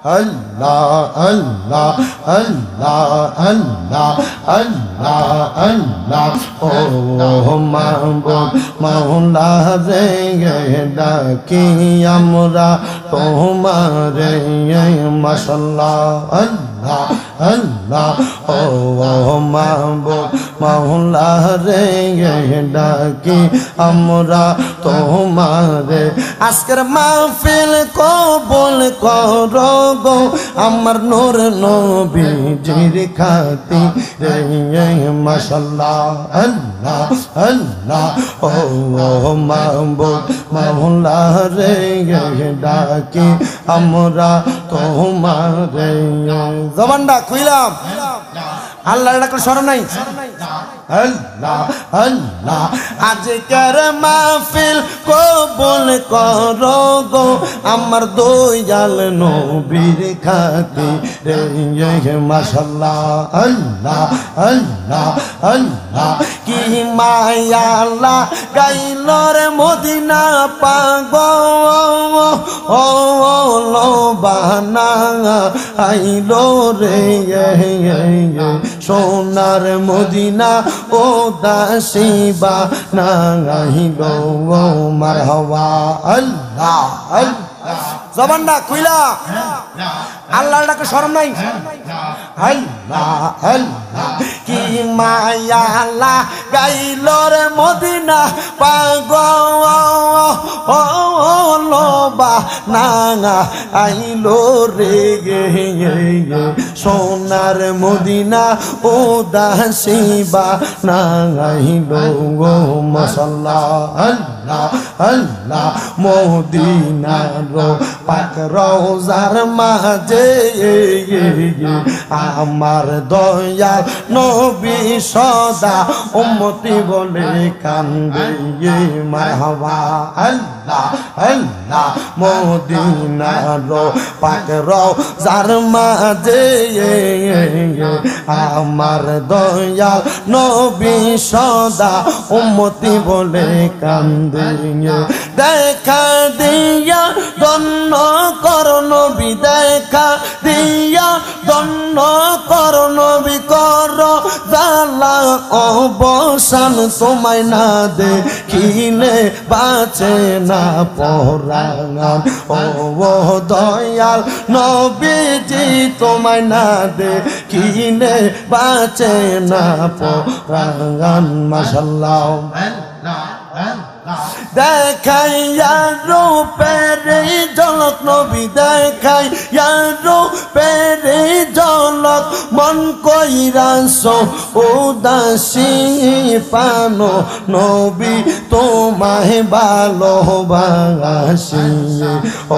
Allah Allah Allah Allah Allah Allah oh mahbub maula re ডাকি আমরা তোমারে মাশাআল্লাহ আল্লাহ আল্লাহ ও মাহবুব মাওলা রে ডাকি আমরা তোমারে আজকের মাহফিল কবুল করো গো আমার নূর নবীজির খাতিরে মাশাআল্লাহ আল্লাহ আল্লাহ ও মাহবুব মাওলা রে ডাকি আমরা তোমারে জবানটা খুইলাম আল্লাহর ডাকে শরম নাই আল্লাহ আল্লাহ আজকের মাহফিল কবুল করো গো আমার দয়াল নবীর খাতিরে মাশাআল্লাহ আল্লাহ আল্লাহ আল্লাহ কি মায়া আল্লাহ গাইল রে মদিনা পাগল ও লোবানা আইলো রে সোনার মদিনা ও দাসিবা নাইলো মারহাবা আল্লাহ আল্লাহ জবানটা খুইলা আল্লাহর ডাকে শরম নাই আল্লাহ আল্লাহ কি মায়া আল্লাহ গাইল রে মদিনা পাগল ও লোবা না আইলো রে সোনার মদিনা ও দাসিবা নাইলো মাশাআল্লাহ আল্লাহ আল্লাহ মদিনার পাক রওজার মাঝে আমার দয়াল নবী সদা উম্মতি বলে কান্দে মারহাবা আল্লাহ আল্লাহ মদিনার পাক রওজার মাঝে আমার দয়াল নবী সদা উম্মতি বলে কান্দে দেখা দিয়া দন্ন কর নবী দেখা দিয়া দন্ন কর নবী কর জালা অবসান তোমায় না দেখিলে বাঁচে না পরাণ ও দয়াল নবীজি তোমায় না দেখিলে বাঁচে না পরাণ মাশাআল্লাহ দেখাইয়া রূপের ঝলক নবী দেখাইয়া রূপের ঝলক মন কইরাস উদাসী পানো নবী তোমায় ভালোবাসি ও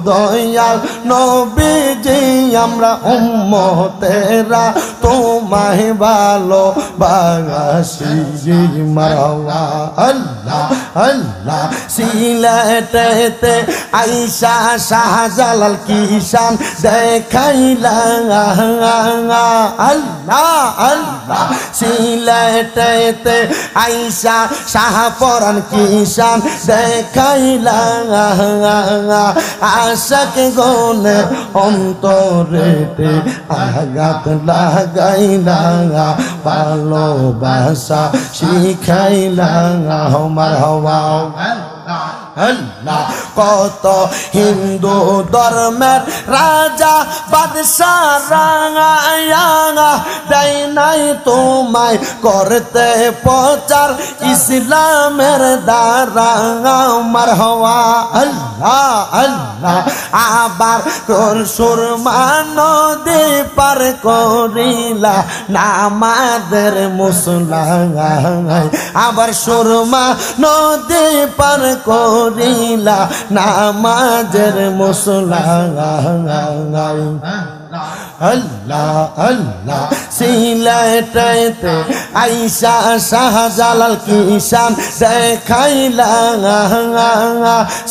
দয়াল নবীজি আমরা উম্মতেরা তোমায় ভালোবাসি মারহাবা আল্লাহ আল্লাহ সিলেটেতে আইসা শাহজালাল কিষান দেখাইলা আল্লাহ আল্লাহ সিলেটেতে আইসা শাহপরান কিষান দেখাইলা আশাক গনে অন্তরেতে আঘাত লাগাইলা ভালোবাসা শিখাইলা মারহাবা আল্লাহ কত হিন্দু ধর্মের রাজা বাদশা রাঙা দেয় নাই তোমায় করতে প্রচার ইসলামের দ্বারা মারহাবা আল্লাহ আল্লাহ আবার সুরমা নদী পার করিলা নামাজের মুসলায় আবার সুরমা নদী পার করিলা নামাজের মুসলায় আল্লাহ আল্লাহ সিলেটেতে আইসা শাহজালাল কিষান দেখাইলা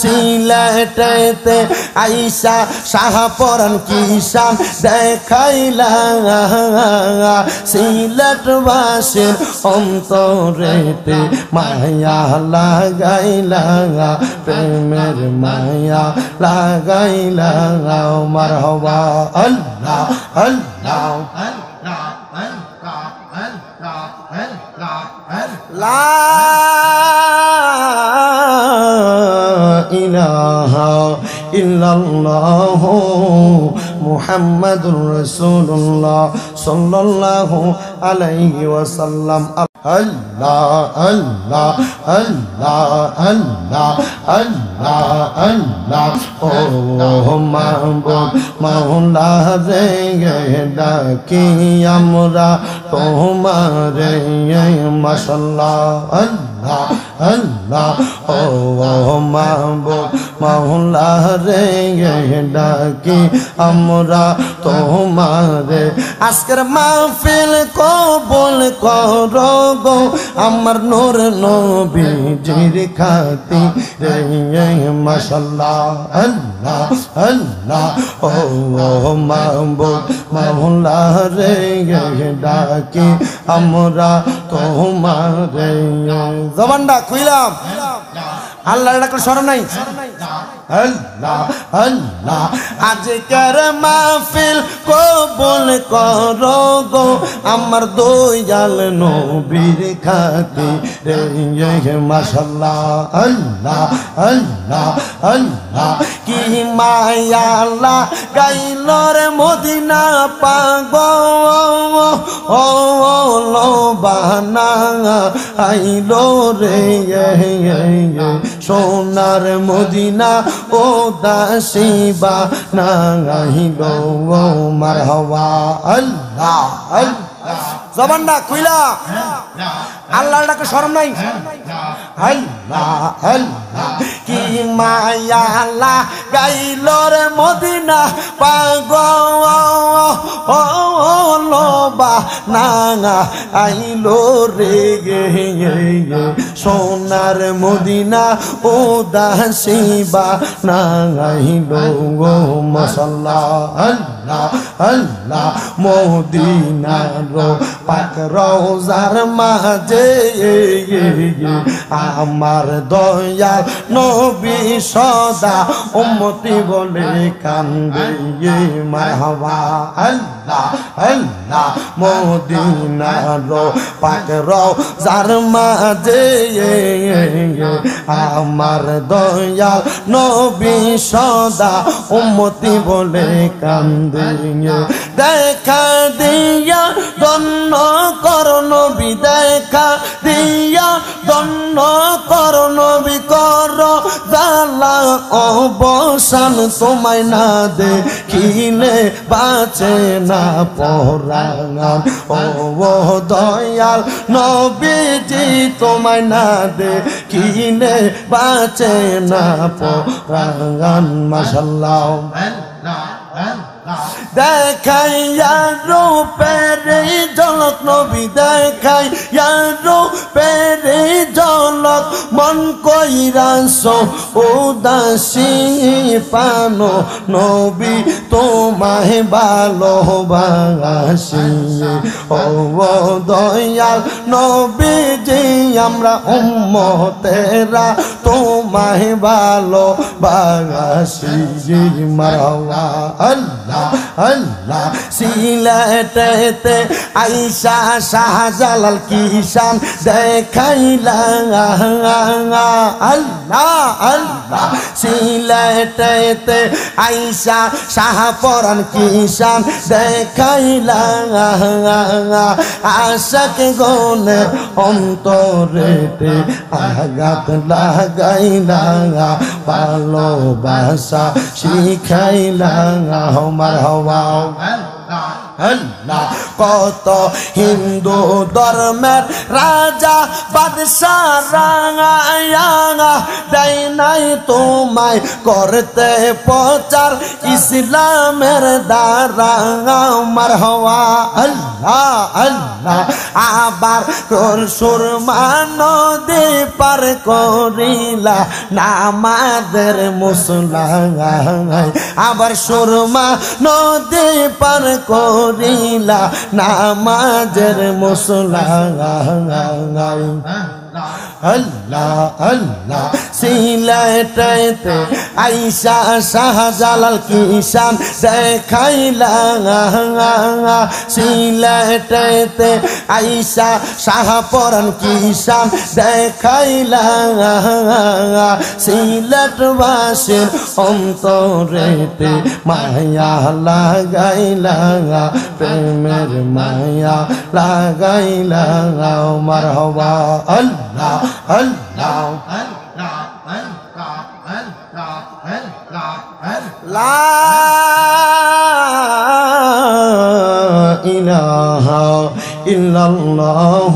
সিলেটেতে আইসা শাহপরান কিষান দেখাইলা সিলেটবাসীর অন্তরেতে মায়া লাগাইলা প্রেমের মায়া লাগাইলা মারহাবা আল্লাহ আল্লাহ লা ইলাহা ইল্লাল্লাহ মুহাম্মাদুর রাসূলুল্লাহ সাল্লাল্লাহু আলাইহি ওয়াসাল্লাম আল্লাহ আল্লাহ আল্লাহ আল্লাহ আল্লাহ আল্লাহ ও মাহবুব মাওলা রে ডাকি আমরা তোমারে মাশাআল্লাহ আল্লাহ আল্লাহ ও মাহবুব মাওলা রে ডাকি আমরা তোমারে আজকের মাহফিল কবুল করো গো আমার নূর নবীজির খাতিরে মাশাআল্লাহ আল্লাহ আল্লাহ ও মাহবুব মাওলা রে ডাকি আমরা তোমারে জবানটা খুইলাম আল্লাহর ডাকলে শরম নাই আল্লাহ আল্লাহ আজকের মাহফিল কবুল করো গো আমার দয়াল নবীর খাতিরে মাশাআল্লাহ আল্লাহ আল্লাহ আল্লাহ কি মায়া লাগাইলো রে মদিনা পাগল ও লোবানা আইলো রে সোনার মদিনা ও দাসিবা নাইলো মারহাবা আল্লাহ আল্লাহ জবানটা খুইলা আল্লাহর ডাকে শরম নাই আল্লাহ আল্লাহ কি মায়া লাগাইলো রে মদিনা পাগল ও লোবানা আইলো রে সোনার মদিনা ও দাসিবা নাইলো মাশাআল্লাহ আল্লাহ আল্লাহ মদিনার পাক রওজার মাঝে আমার দয়াল নবী সদা উম্মতি বলে কান্দে মারহাবা আল্লাহ আল্লাহ মদিনার পাক রওজার মাঝে আমার দয়াল নবী সদা উম্মতি বলে কান্দে দেখা দিয়া দন্ন কর নবী দেখা দিয়া দন্ন কর নবী কর জালা অবসান তোমায় না দেখিলে বাঁচে না পরাণ ও দয়াল নবীজি তোমায় না দেখিলে বাঁচে না পরাণ মাশাআল্লাহ দেখাইয়া রূপের ঝলক নবী দেখাইয়া রূপের ঝলক মন কইরাস উদাসী পানো নবী তোমায় ভালোবাসি ও দয়াল নবীজি আমরা উম্মতেরা তোমায় ভালোবাসি মারহাবা আল্লাহ আল্লাহ সিলেটেতে আইসা শাহজালাল কিষান দেখাইলা আল্লাহ আল্লাহ সিলেটেতে আইসা শাহপরান কিষান দেখাইলা আশাক গনে অন্তরেতে আঘাত লাগাইলা ভালোবাসা শিখাইলা মারহাবা আল্লাহ কত হিন্দু ধর্মের রাজা বাদশাহ রাঙা দেয় নাই তোমায় করতে প্রচার ইসলামের দ্বারা মারহাবা আল্লাহ আল্লাহ আবার সুরমা নদী পার করিলা নামাজের মুসলায় আবার সুরমা নদী পার করিলা নামাজের মুসলায় আল্লাহ আল্লাহ সিলেটেতে আইসা শাহজালাল কিষান দেখাইলা সিলেটেতে আইসা শাহপরান কিষান দেখাইলা সিলেটবাসীর অন্তরেতে মায়া লাগাইলা প্রেমের মায়া লাগাইলা মারহাবা আল্লাহ আল্লাহ লা ইলাহা ইল্লাল্লাহ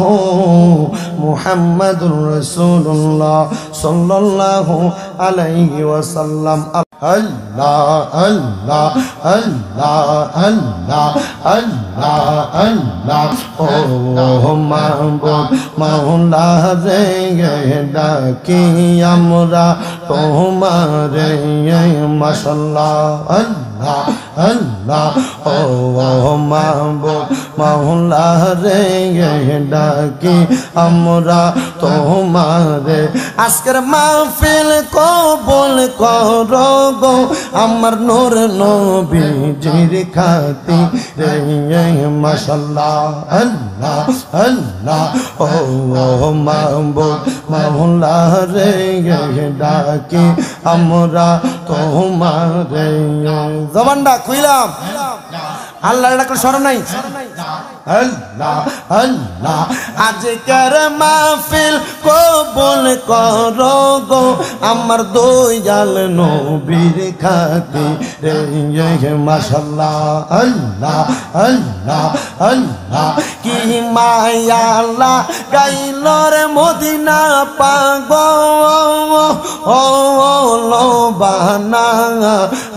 মুহাম্মাদুর রাসূলুল্লাহ সাল্লাল্লাহু আলাইহি ওয়াসাল্লাম আল্লাহ আল্লাহ আল্লাহ আল্লাহ আল্লাহ আল্লাহ ও মাহবুব মাওলা রে ডাকি আমরা তোমারে মাশাআল্লাহ আল্লাহ আল্লাহ ও মাহবুব মাওলা রে ডাকি আমরা তোমারে আজকের মাহফিল কবুল করো গো আমার নূর নবীজির খাতিরে মাশাআল্লাহ আল্লাহ আল্লাহ ও মাহবুব মাওলা রে ডাকি আমরা তোমারে জবানটা খুইলাম আল্লাহর ডাক শরম নাই আল্লাহ আল্লাহ আজকের মাহফিল কবুল করো গো আমার দয়াল নবীর খাতিরে মাশাআল্লাহ আল্লাহ আল্লাহ আল্লাহ কি মায়া লাগাইলো রে মদিনা পাগল ও লোবানা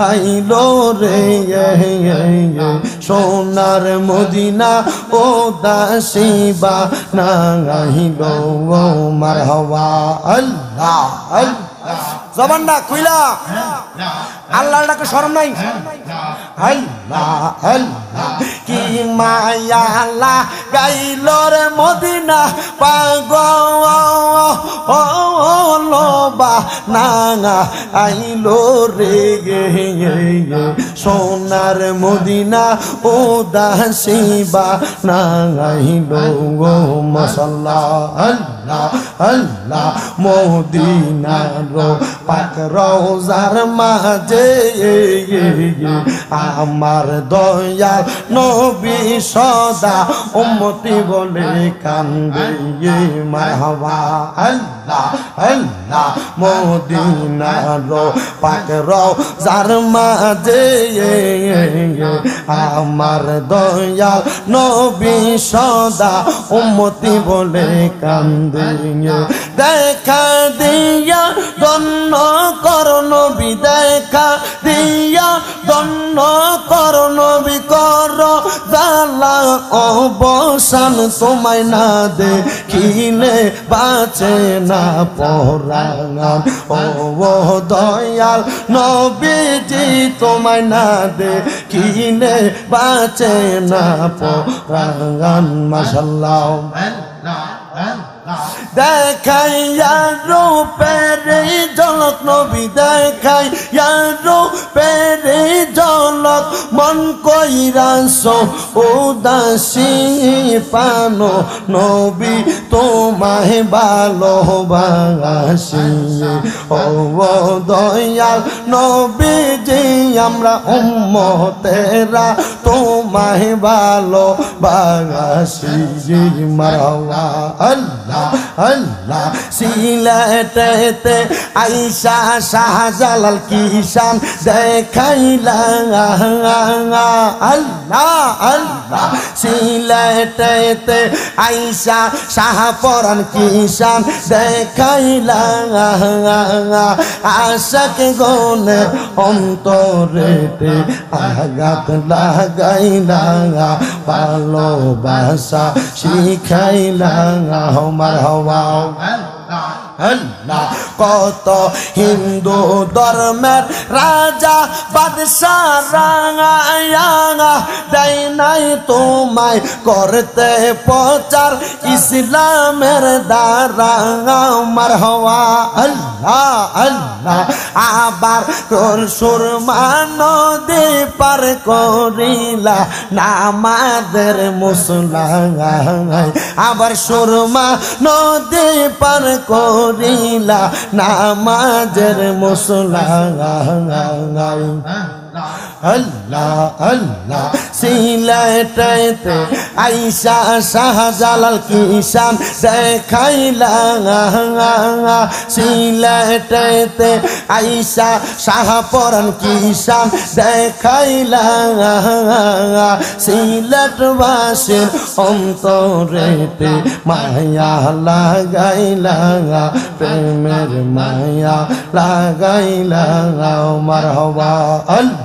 আইলো রে সোনার মদিনা ও দাসিবা নাহিলো মারহাবা আল্লাহ আল্লাহ জবানটা খুইলা আল্লাহর ডাকে শরম নাই আল্লাহ আল্লাহ কি মায়া লাগাইলো রে মদিনা পাগল ও লোবানা আইলো রে সোনার মদিনা ও দাসিবা নাহিলো মাশাআল্লাহ আল্লাহ আল্লাহ মদিনার পাক রওজার মাঝে আমার দয়াল নবী সদা উম্মতি বলে কান্দে মারহাবা আল্লাহ আল্লাহ মদিনার পাক রওজার মাঝে আমার দয়াল নবী সদা উম্মতি বলে কান্দে দেখা দিয়া ধন্য করো নবী দেখা দিয়া ধন্য করো নবী করো জালা অবসান তোমায় না দেখিলে বাঁচে না পরাণ ও দয়াল নবীজি তোমায় না দেখিলে বাঁচে না পরাণ মাশাআল্লাহ দেখাইয়া রূপের ঝলক নবী দেখাইয়া রূপের ঝলক মন কইরাছ উদাসী পানো নবী তোমায় ভালোবাসি ও দয়াল নবীজি আমরা উম্মতেরা তোমায় ভালোবাসি মারহাবা আল্লাহ আল্লাহ সিলেটেতে আইসা শাহজালাল কিষান দেখাইলা আল্লাহ আল্লাহ সিলেটেতে আইসা শাহপরান কিষান দেখাইলা আশাক গনে অন্তরেতে আঘাত লাগাইলা ভালোবাসা শিখাইলা মারহাবা আল্লাহ কত হিন্দু ধর্মের রাজা বাদশাহ রাঙা দেয় নাই তোমায় করতে প্রচার ইসলামের দ্বারা মারহাবা আল্লাহ আল্লাহ আবার সুরমা নদী পার করিলা নামাদের মুসলাগায় আবার সুরমা নদী পার করিলা নামাজের মুসলাগায় আল্লাহ আল্লাহ সিলেটেতে আইসা শাহজালাল কিষান দেখাইলা সিলেটেতে আইসা শাহপরান কিষান দেখাইলা সিলেটবাসীর অন্তরেতে মায়া লাগাইলা প্রেমের মায়া লাগাইলা মারহাবা আল্লাহ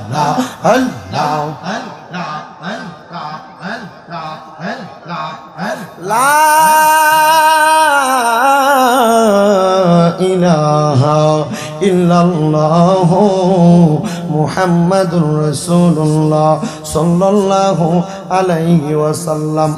আল্লাহ লা ইলাহা ইল্লাল্লাহ মুহাম্মাদুর রাসূলুল্লাহ সাল্লাল্লাহু আলাইহি ওয়াসাল্লাম।